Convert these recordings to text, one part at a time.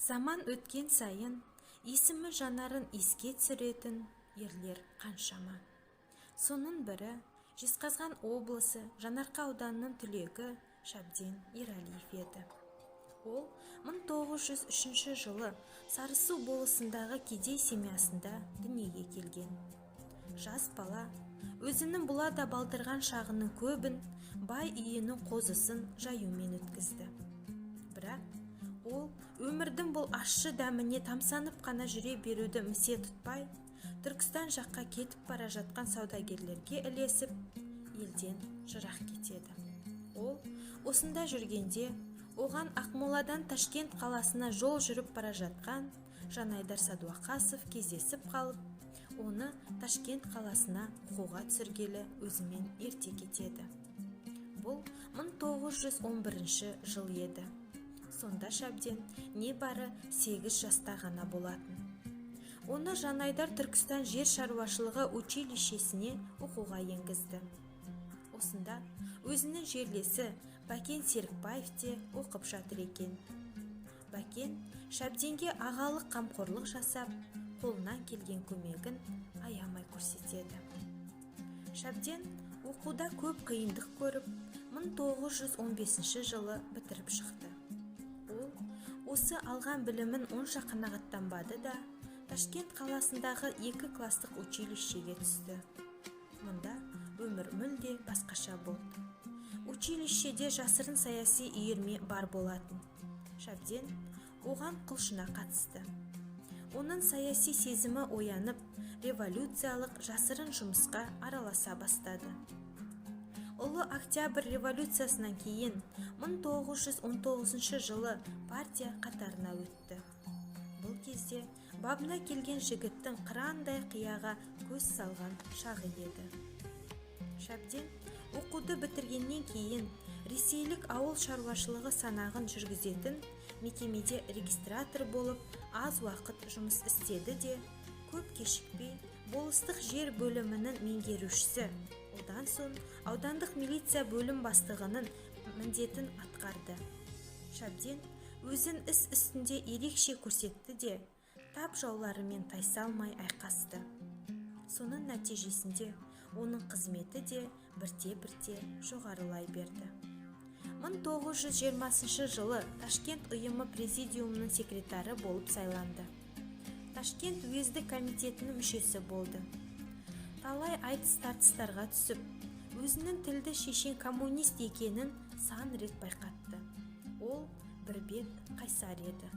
Заман өткен сайын есімі жанарын еске түсіретін ерлер қаншама. Соның бірі Жезқазған облысы Жаңарқа ауданының түлегі Шабден Ералиев еді. Ол 1903 жылы Сарысу болысындағы кедей семьясында дүниеге келген. Жас бала өзінің бұлада балдырған шағының көбін бай үйінің қозысын жаюмен өткізді. Бірақ ол өмірдің бұл ащы дәміне тамсанып қана жүре беруді місе тұтпай, Түркістан жаққа кетіп бара жатқан саудагерлерге ілесіп, елден жырақ кетеді. Ол осында жүргенде, оған Ақмоладан Ташкент қаласына жол жүріп бара жатқан Жанайдар Садуақасов кездесіп қалып, оны Ташкент қаласына оқуға түсіргелі өзімен ерте кетеді. Бұл 1911 жыл еді. Сонда Шабден небары 8 жаста ғана болатын. Оны Жанайдар Түркістан жер шаруашылығы училищесіне оқуға енгізді. Осында өзінің жерлесі Бәкен Серікбаев те оқып жатыр екен. Бәкен Шабденге ағалық қамқорлық жасап, қолынан келген көмегін аямай көрсетеді. Шабден оқуда көп қиындық көріп, 1915 жылы бітіріп шықты. Ол осы алған білімін онша қанағаттанбады да, Ташкент қаласындағы 2 кластық училищеге түсті. Мұнда өмір мүлде басқаша болды. Училищеде жасырын саяси үйірме бар болатын. Шабден оған құлшына қатысты. Оның саяси сезімі оянып, революциялық жасырын жұмысқа араласа бастады. Ұлы Октябрь революциясынан кейін 1919 жылы партия қатарына өтті. Бұл кезде бабына келген жігіттің қырандай қияға көз салған шағы еді. Шабден оқуды бітіргеннен кейін ресейлік ауыл шаруашылығы санағын жүргізетін мекемеде регистратор болып аз уақыт жұмыс істеді де, көп кешікпей болыстық жер бөлімінің меңгерушісі, одан соң аудандық милиция бөлім бастығының міндетін атқарды. Шабден өзін іс үстінде ерекше көрсетті де, тап жауларымен тайсалмай айқасты. Соның нәтижесінде оның қызметі де бірте-бірте жоғарылай берді. 1920 жылы Ташкент ұйымы президиумының секретары болып сайланды. Ташкент уездік комитетінің мүшесі болды. Талай айтыс-тартыстарға түсіп, өзінің тілді шешен коммунист екенін сан рет байқатты. Ол бір бет қайсар еді.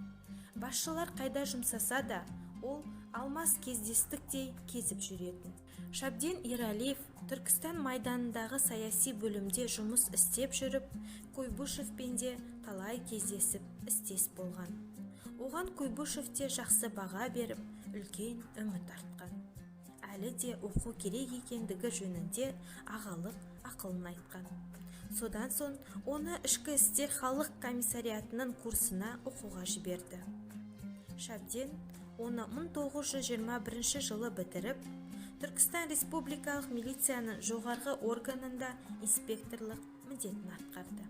Басшылар қайда жұмсаса да, ол алмас кездестіктей кезіп жүретін. Шабден Ералиев Түркістан майданындағы саяси бөлімде жұмыс істеп жүріп, Куйбышевпен де талай кездесіп істес болған. Оған Куйбышев те жақсы баға беріп, үлкен үміт артқан. Әлі де оқу керек екендігі жөнінде ағалық ақылын айтқан. Содан соң оны ішкі істер халық комиссариатының курсына оқуға жіберді. Шабден оны 1921 жылы бітіріп, Түркістан республикалық милицияның жоғарғы органында инспекторлық міндетін атқарды.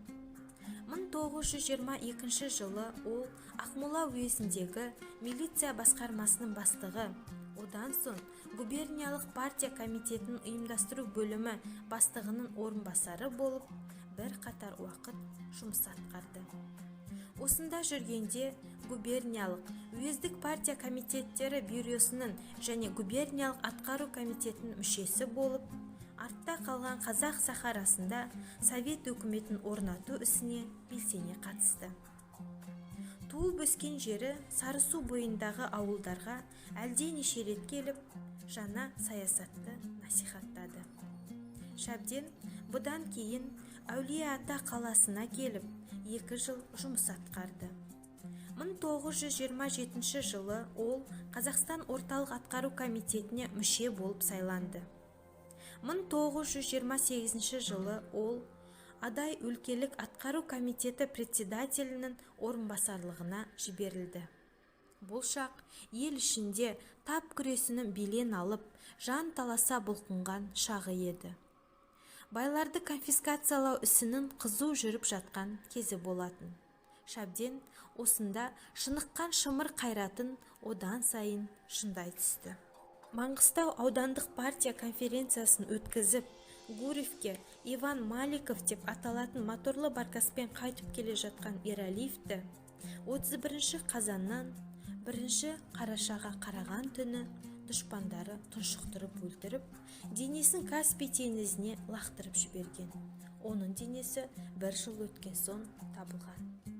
1922 жылы ол Ақмола уезіндегі милиция басқармасының бастығы, одан соң губерниялық партия комитетінің ұйымдастыру бөлімі бастығының орынбасары болып, бір қатар уақыт жұмыс атқарды. Осында жүргенде губерниялық, уездік партия комитеттері бюросының және губерниялық атқару комитетінің мүшесі болып, артта қалған Қазақ Сахарасында Совет өкіметін орнату ісіне белсене қатысты. Туып өскен жері Сарысу бойындағы ауылдарға әлденеше рет келіп, жаңа саясатты насихаттады. Шабден бұдан кейін Әулие-Ата қаласына келіп, 2 жыл жұмыс атқарды. 1927 жылы ол Қазақстан орталық атқару комитетіне мүше болып сайланды. 1928 жылы ол Адай өлкелік атқару комитеті председателінің орынбасарлығына жіберілді. Бұл шақ ел ішінде тап күресінің белен алып, жан таласа бұлқынған шағы еді. Байларды конфискациялау ісінің қызу жүріп жатқан кезі болатын. Шабден осында шыныққан шымыр қайратын одан сайын шындай түсті. Маңғыстау аудандық партия конференциясын өткізіп, Гурьевке Иван Маликов деп аталатын моторлы баркаспен қайтып келе жатқан Ералиевті 31 қазаннан 1 қарашаға қараған түні дұшпандары тұншықтырып өлтіріп, денесін Каспий теңізіне лақтырып жіберген. Оның денесі 1 жыл өткен соң табылған.